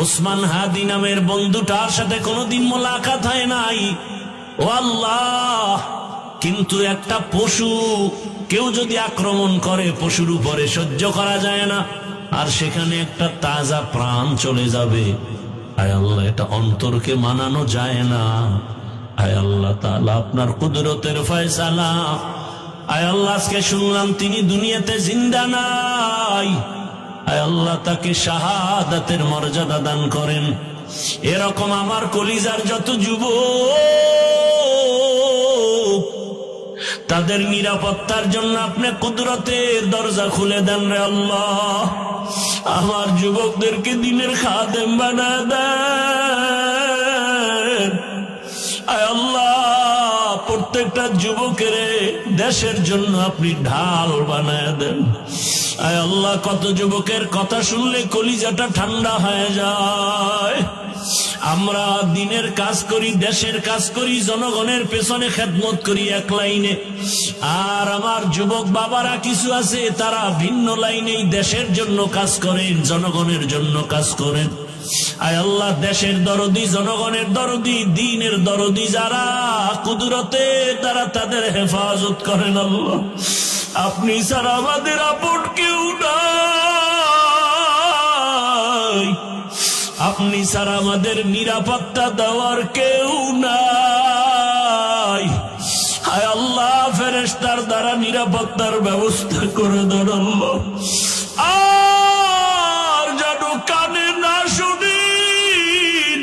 ওসমান হাদি নামের বন্ধুটার সাথে কোনোদিন মোলাকাত হয় নাই। ও আল্লাহ, কিন্তু একটা পশু কেউ যদি আক্রমণ করে পশুর উপরে সহ্য করা যায় না, আর সেখানে একটা তাজা প্রাণ চলে যাবে। আয় আল্লাহ, এটা অন্তরকে মানানো যায় না। আয় আল্লাহ তাআলা, আপনার কুদরতের ফয়সালা। আয় আল্লাহ, আজকে শুনলাম তিনি দুনিয়াতে জিন্দা নাই। আয় আল্লাহ, তাকে শাহাদাতের মর্যাদা দান করেন। এরকম আমার কলিজার যত যুবক, তাদের নিরাপত্তার জন্য আপনি কুদরতের দরজা খুলে দেন রে আল্লাহ। আমার যুবকদেরকে দিনের খাদেম বানায় দেন। আয় আল্লাহ, প্রত্যেকটা যুবকের দেশের জন্য আপনি ঢাল বানায় দেন। আয় আল্লাহ, কত যুবকের কথা শুনলে কলিজাটা ঠান্ডা হয়ে যায়। আমরা দিনের কাজ করি, দেশের কাজ করি, জনগণের পেছনে খেদমত করি এক লাইনে, আর আমার যুবক বাবারা কিছু আছে তারা ভিন্ন লাইনেই দেশের জন্য কাজ করেন, জনগণের জন্য কাজ করেন। আয় আল্লাহ, দেশের দরদি, জনগণের দরদি, দ্বীনের দরদি যারা, কুদরতে তারা তাদের হেফাজত করেন। আল্লাহ, আপনি ছাড়া আমাদের আপন কেউ নাই, আপনি ছাড়া আমাদের নিরাপত্তা দেওয়ার কেউ নাই। হায় আল্লাহ, ফেরেশতার দ্বারা নিরাপত্তার ব্যবস্থা করে দেন আল্লাহ। আর যেন কানে না শুনি,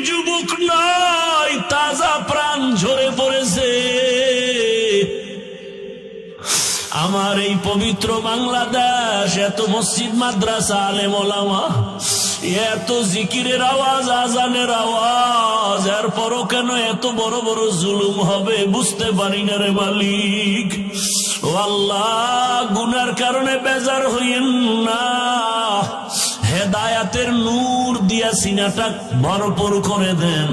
যুবক নাই, তাজা প্রাণ ঝরে পড়েছে। আমার এই পবিত্র বাংলাদেশ, এত মসজিদ, মাদ্রাসা, আলেম ওলামা, এত জিকিরের আওয়াজ, আজানের আওয়াজ, এরপরও কেন এত বড় বড় জুলুম হবে বুঝতে পারি না রে মালিক। ও আল্লাহ, গুনার কারণে বেজার হইয়েন না, হেদায়াতের নূর দিয়া সিনাটা ভরপুর করে দেন।